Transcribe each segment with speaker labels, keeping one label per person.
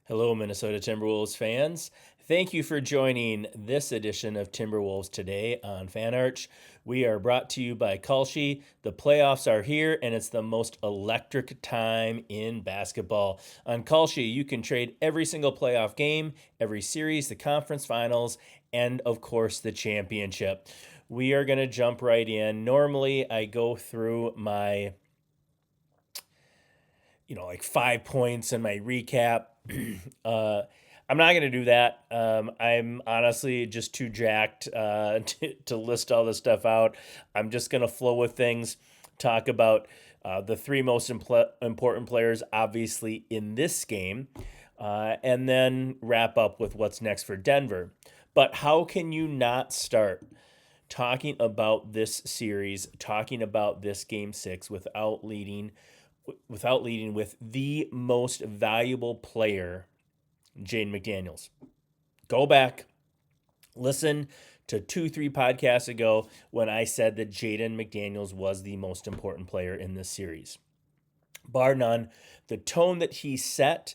Speaker 1: Hello, Minnesota Timberwolves fans. Thank you for joining this edition of Timberwolves Today on FanArch. We are brought to you by Kalshi. The playoffs are here, and it's the most electric time in basketball. On Kalshi, you can trade every single playoff game, every series, the conference finals, and of course, the championship. We are going to jump right in. Normally, I go through my like 5 points in my recap. uh, I'm not going to do that. I'm honestly just too jacked to list all this stuff out. I'm just going to flow with things, talk about the three most important players, obviously, in this game, and then wrap up with what's next for Denver. But how can you not start talking about this series, talking about this game six without leading with the most valuable player, Jaden McDaniels? Go back, listen to 3 podcasts ago when I said that Jaden McDaniels was the most important player in this series. Bar none, the tone that he set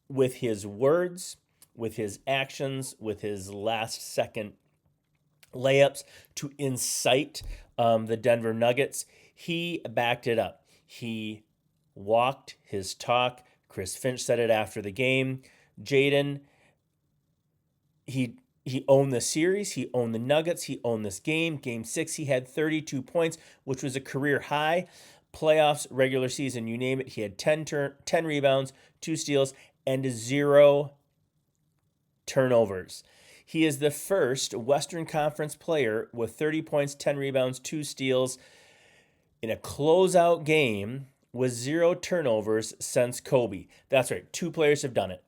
Speaker 1: with his words, with his actions, with his last second layups to incite the Denver Nuggets, he backed it up. He walked his talk. Chris Finch said it after the game. Jaden, he owned the series. He owned the Nuggets. He owned this game. Game 6, he had 32 points, which was a career high. Playoffs, regular season, you name it. He had 10 rebounds, 2 steals, and 0 turnovers. He is the first Western Conference player with 30 points, 10 rebounds, 2 steals in a closeout game with 0 turnovers since Kobe. That's right, 2 players have done it.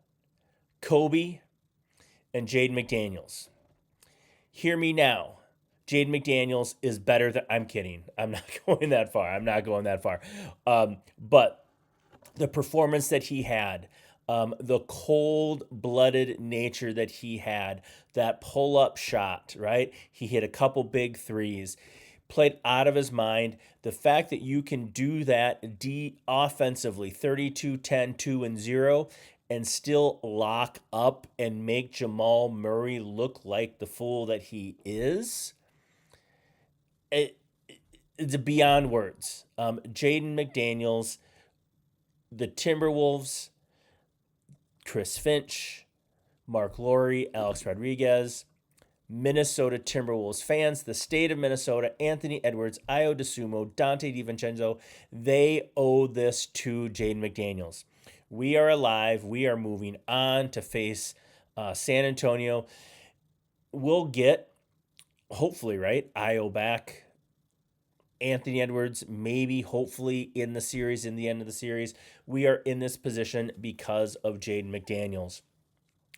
Speaker 1: Kobe and Jaden McDaniels. Hear me now. Jaden McDaniels is better than... I'm kidding. I'm not going that far. But the performance that he had, the cold-blooded nature that he had, that pull-up shot, right? He hit a couple big threes, played out of his mind. The fact that you can do that offensively, 32, 10, 2, and 0, and still lock up and make Jamal Murray look like the fool that he is, it's beyond words. Jaden McDaniels, the Timberwolves, Chris Finch, Mark Lowry, Alex Rodriguez, Minnesota Timberwolves fans, the state of Minnesota, Anthony Edwards, Io DeSumo, Dante DiVincenzo, they owe this to Jaden McDaniels. We are alive. We are moving on to face San Antonio. We'll get, hopefully, right, Io back. Anthony Edwards, maybe, hopefully, in the end of the series. We are in this position because of Jaden McDaniels.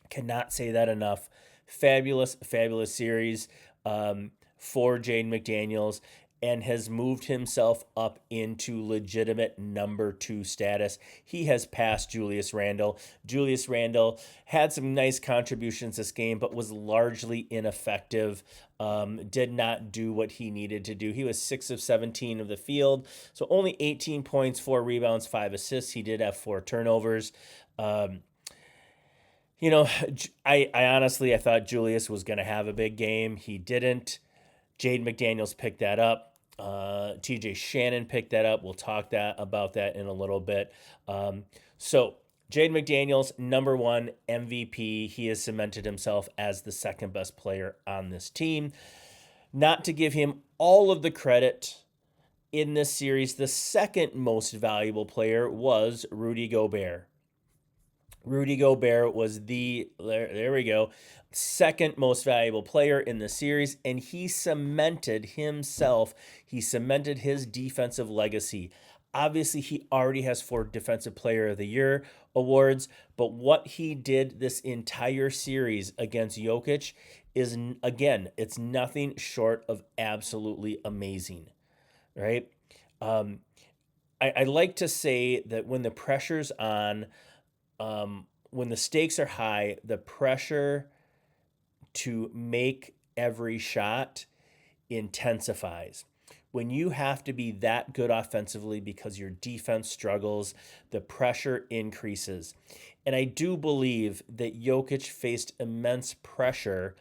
Speaker 1: Cannot say that enough. Fabulous, fabulous series for Jaden McDaniels, and has moved himself up into legitimate number 2 status. He has passed Julius Randle. Julius Randle had some nice contributions this game, but was largely ineffective. Did not do what he needed to do. He was 6 of 17 of the field, so only 18 points, 4 rebounds, 5 assists. He did have 4 turnovers. I honestly thought Julius was going to have a big game. He didn't. Jaden McDaniels picked that up. TJ Shannon picked that up. We'll talk about that in a little bit. So Jaden McDaniels, number 1 MVP. He has cemented himself as the second best player on this team. Not to give him all of the credit in this series, the second most valuable player was Rudy Gobert. Rudy Gobert was there we go, second most valuable player in the series, and he cemented himself. He cemented his defensive legacy. Obviously, he already has 4 Defensive Player of the Year awards, but what he did this entire series against Jokic is, again, it's nothing short of absolutely amazing, right? I like to say that when the pressure's on, when the stakes are high, the pressure to make every shot intensifies. when you have to be that good offensively because your defense struggles, the pressure increases. And I do believe that Jokic faced immense pressure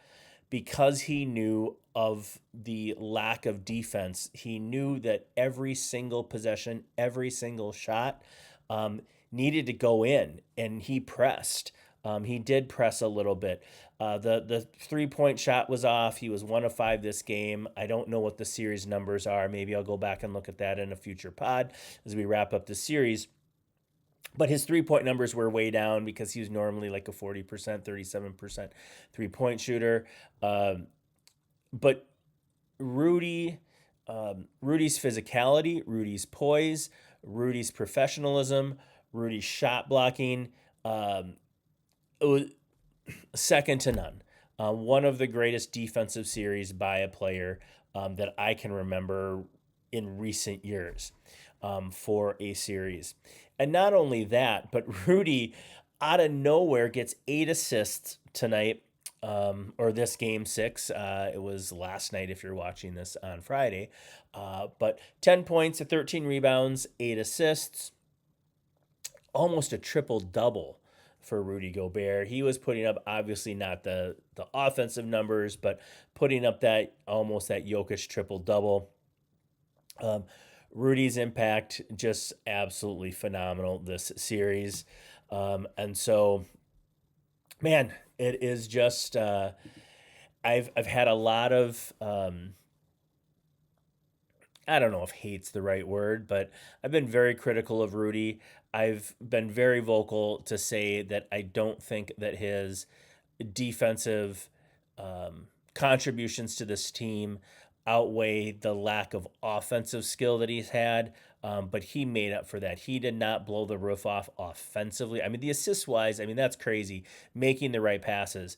Speaker 1: because he knew of the lack of defense. He knew that every single possession, every single shot um, needed to go in, and he pressed. He did press a little bit. The 3-point shot was off. He was 1 of 5 this game. I don't know what the series numbers are. Maybe I'll go back and look at that in a future pod as we wrap up the series. But his 3-point numbers were way down because he was normally like a 40%, 37% 3-point shooter. But Rudy, Rudy's physicality, Rudy's poise, Rudy's professionalism, Rudy's shot blocking, it was second to none. One of the greatest defensive series by a player that I can remember in recent years for a series. And not only that, but Rudy out of nowhere gets 8 assists tonight, or this game 6. It was last night if you're watching this on Friday. But 10 points, 13 rebounds, 8 assists, almost a triple double for Rudy Gobert. He was putting up obviously not the offensive numbers, but putting up that almost that Jokic triple double. Rudy's impact just absolutely phenomenal this series. And so, man, it is just I've had a lot of I don't know if hate's the right word, but I've been very critical of Rudy. I've been very vocal to say that I don't think that his defensive contributions to this team outweigh the lack of offensive skill that he's had. But he made up for that. He did not blow the roof off offensively. I mean, the assist wise, I mean, that's crazy. Making the right passes.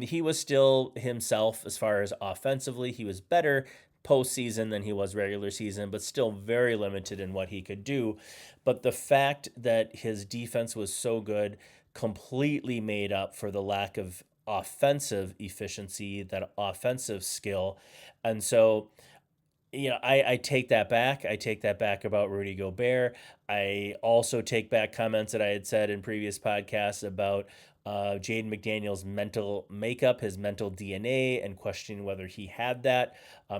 Speaker 1: He was still himself as far as offensively. He was better postseason than he was regular season, but still very limited in what he could do. But the fact that his defense was so good completely made up for the lack of offensive efficiency, that offensive skill. And so, I take that back. I take that back about Rudy Gobert. I also take back comments that I had said in previous podcasts about Jaden McDaniels' mental makeup, his mental DNA, and questioning whether he had that.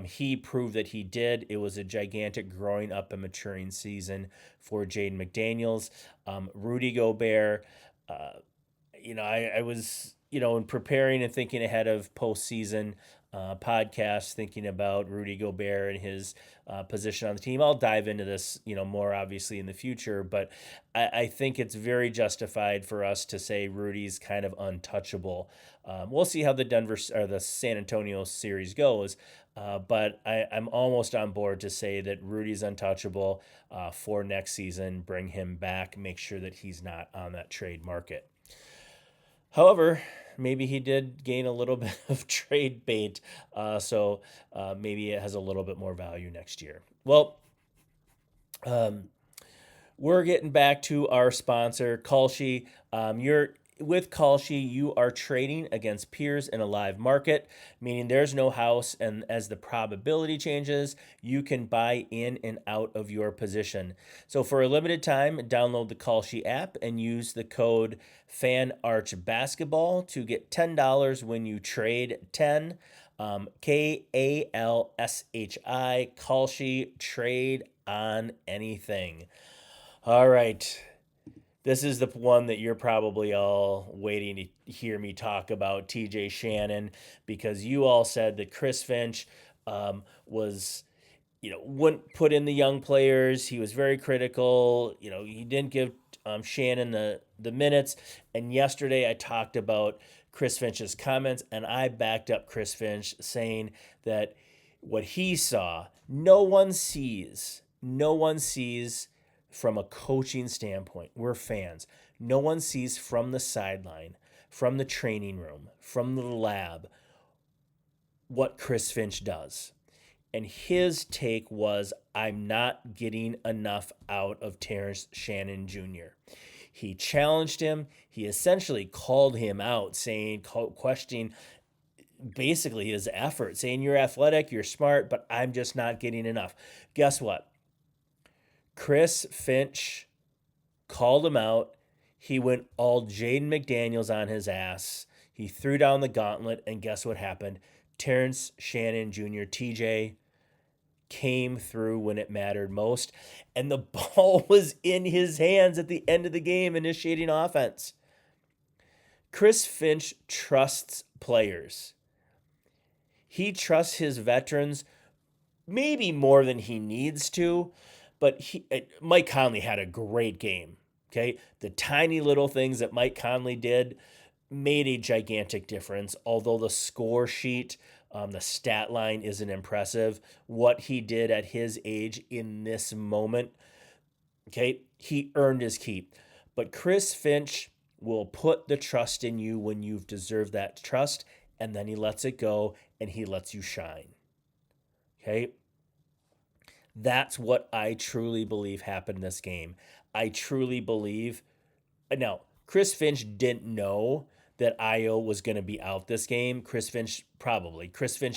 Speaker 1: He proved that he did. It was a gigantic growing up and maturing season for Jaden McDaniels. Rudy Gobert, I was, in preparing and thinking ahead of postseason podcasts, thinking about Rudy Gobert and his position on the team. I'll dive into this, more obviously in the future, but I think it's very justified for us to say Rudy's kind of untouchable. We'll see how the Denver or the San Antonio series goes, but I'm almost on board to say that Rudy's untouchable for next season. Bring him back, make sure that he's not on that trade market. However, maybe he did gain a little bit of trade bait, so maybe it has a little bit more value next year. Well, we're getting back to our sponsor, Kalshi. You're with Kalshi, you are trading against peers in a live market, meaning there's no house, and as the probability changes, you can buy in and out of your position. So for a limited time, download the Kalshi app and use the code FANARCHBASKETBALL to get $10 when you trade 10. KALSHI, Kalshi, trade on anything. All right. This is the one that you're probably all waiting to hear me talk about, TJ Shannon, because you all said that Chris Finch was, wouldn't put in the young players. He was very critical. He didn't give Shannon the minutes. And yesterday I talked about Chris Finch's comments, and I backed up Chris Finch saying that what he saw, no one sees from a coaching standpoint. We're fans. No one sees from the sideline, from the training room, from the lab, what Chris Finch does. And his take was, I'm not getting enough out of Terrence Shannon Jr. He challenged him. He essentially called him out, questioning basically his effort, saying you're athletic, you're smart, but I'm just not getting enough. Guess what? Chris Finch called him out. He went all Jaden McDaniels on his ass. He threw down the gauntlet, and guess what happened? Terrence Shannon Jr., TJ, came through when it mattered most, and the ball was in his hands at the end of the game, initiating offense. Chris Finch trusts players. He trusts his veterans maybe more than he needs to, but Mike Conley had a great game. Okay, the tiny little things that Mike Conley did made a gigantic difference. Although the score sheet, the stat line isn't impressive, what he did at his age in this moment, okay, he earned his keep. But Chris Finch will put the trust in you when you've deserved that trust, and then he lets it go and he lets you shine. Okay? That's what I truly believe happened this game. I truly believe. Now, Chris Finch didn't know that Io was going to be out this game. Chris Finch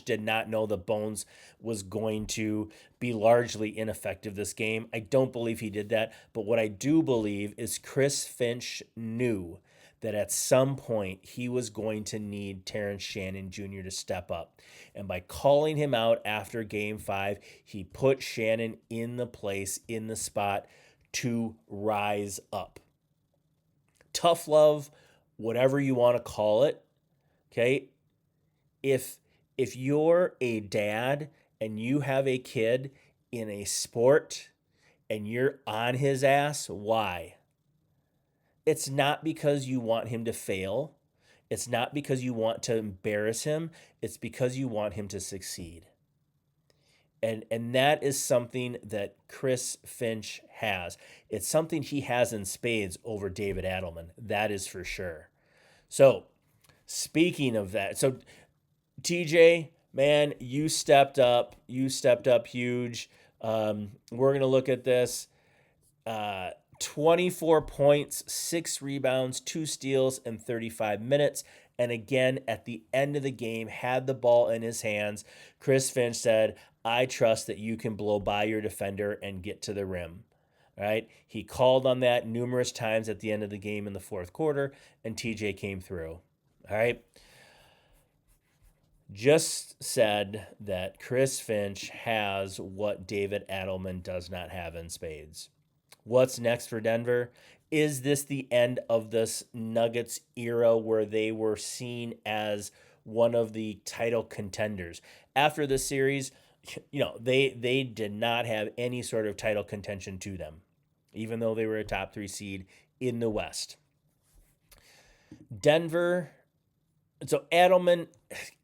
Speaker 1: did not know the Bones was going to be largely ineffective this game. I don't believe he did that. But what I do believe is Chris Finch knew that at some point he was going to need Terrence Shannon Jr. to step up. And by calling him out after game 5, he put Shannon in the place, in the spot to rise up. Tough love, whatever you want to call it. Okay? If you're a dad and you have a kid in a sport and you're on his ass, why? It's not because you want him to fail. It's not because you want to embarrass him. It's because you want him to succeed. And that is something that Chris Finch has. It's something he has in spades over David Adelman. That is for sure. So, speaking of that, so TJ, man, you stepped up. You stepped up huge. We're going to look at this. 24 points, 6 rebounds, 2 steals in 35 minutes. And again, at the end of the game, had the ball in his hands. Chris Finch said, I trust that you can blow by your defender and get to the rim. Right? He called on that numerous times at the end of the game in the fourth quarter, and TJ came through. All right? Just said that Chris Finch has what David Adelman does not have in spades. What's next for Denver? Is this the end of this Nuggets era where they were seen as one of the title contenders? After the series, they did not have any sort of title contention to them, even though they were a top 3 seed in the West. Denver, so Adelman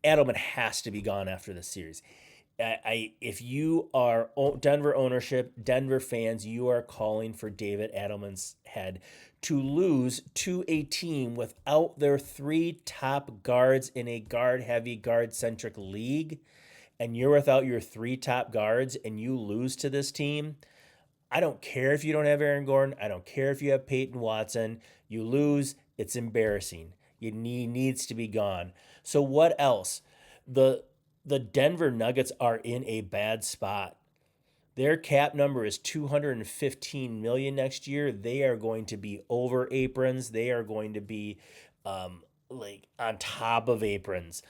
Speaker 1: has to be gone after this series. If you are Denver ownership, Denver fans, you are calling for David Adelman's head to lose to a team without their 3 top guards in a guard-heavy, guard-centric league, and you're without your 3 top guards and you lose to this team. I don't care if you don't have Aaron Gordon. I don't care if you have Peyton Watson. You lose, it's embarrassing. He needs to be gone. So what else? The Denver Nuggets are in a bad spot. Their cap number is $215 million next year. They are going to be over aprons. They are going to be on top of aprons.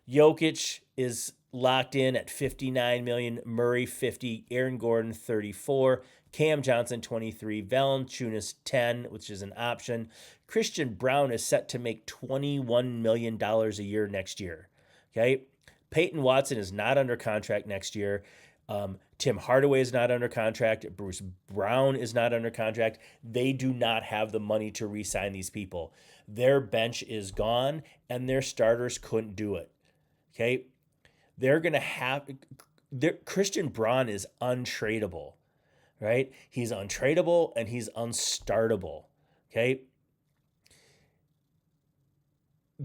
Speaker 1: Jokic is locked in at $59 million. Murray 50. Aaron Gordon 34. Cam Johnson 23. Valanciunas 10, which is an option. Christian Brown is set to make $21 million a year next year. Okay. Peyton Watson is not under contract next year. Tim Hardaway is not under contract. Bruce Brown is not under contract. They do not have the money to re-sign these people. Their bench is gone, and their starters couldn't do it. Okay? They're going to have... Christian Braun is untradeable, right? He's untradeable, and he's unstartable. Okay?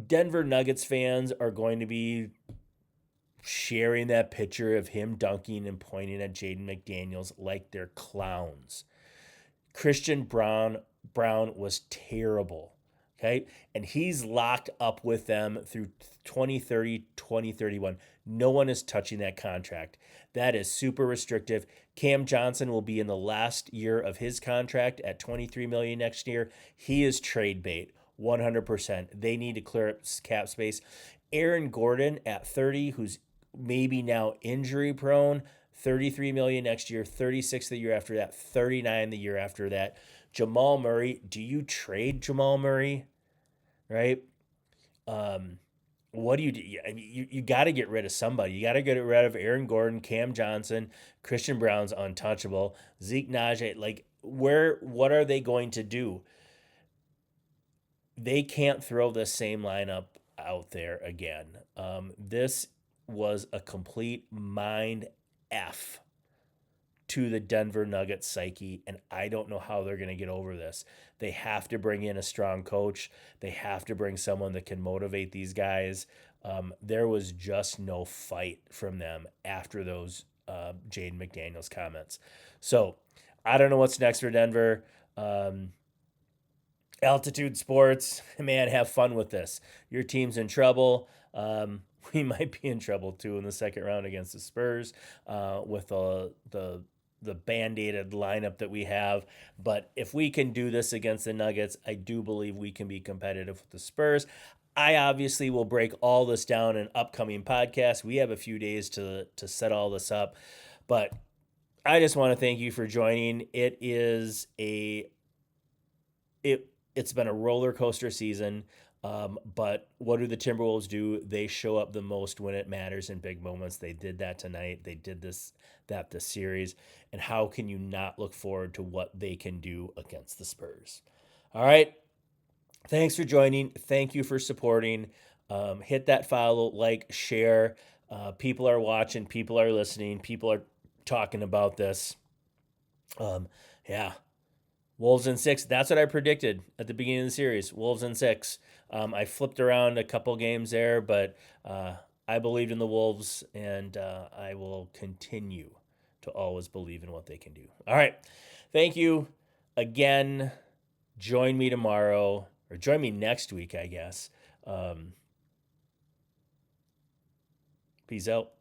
Speaker 1: Denver Nuggets fans are going to be sharing that picture of him dunking and pointing at Jaden McDaniels like they're clowns. Christian Brown was terrible. Okay. And he's locked up with them through 2030, 2031. No one is touching that contract. That is super restrictive. Cam Johnson will be in the last year of his contract at 23 million next year. He is trade bait 100%. They need to clear up cap space. Aaron Gordon at 30, who's maybe now injury prone, 33 million next year, 36 the year after that, 39 the year after that. Jamal Murray, do you trade Jamal Murray? Right? Um, what do you do? I mean, you got to get rid of somebody. You got to get rid of Aaron Gordon, Cam Johnson, Christian Brown's untouchable, Zeke Najee. Like, what are they going to do? They can't throw the same lineup out there again. This was a complete mind F to the Denver Nuggets psyche, and I don't know how they're going to get over this. They have to bring in a strong coach. They have to bring someone that can motivate these guys. There was just no fight from them after those Jaden McDaniels comments. So I don't know what's next for Denver. Altitude Sports, man, have fun with this. Your team's in trouble. We might be in trouble too in the second round against the Spurs with the band-aided lineup that we have. But if we can do this against the Nuggets, I do believe we can be competitive with the Spurs. I obviously will break all this down in upcoming podcasts. We have a few days to set all this up, but I just want to thank you for joining. It's been a roller coaster season. But what do the Timberwolves do? They show up the most when it matters in big moments. They did that tonight. They did this series. And how can you not look forward to what they can do against the Spurs? All right. Thanks for joining. Thank you for supporting. Hit that follow, like, share. People are watching. People are listening. People are talking about this. Yeah. Wolves in 6. That's what I predicted at the beginning of the series. Wolves in 6. I flipped around a couple games there, but I believed in the Wolves, and I will continue to always believe in what they can do. All right. Thank you again. Join me tomorrow, or join me next week, I guess. Peace out.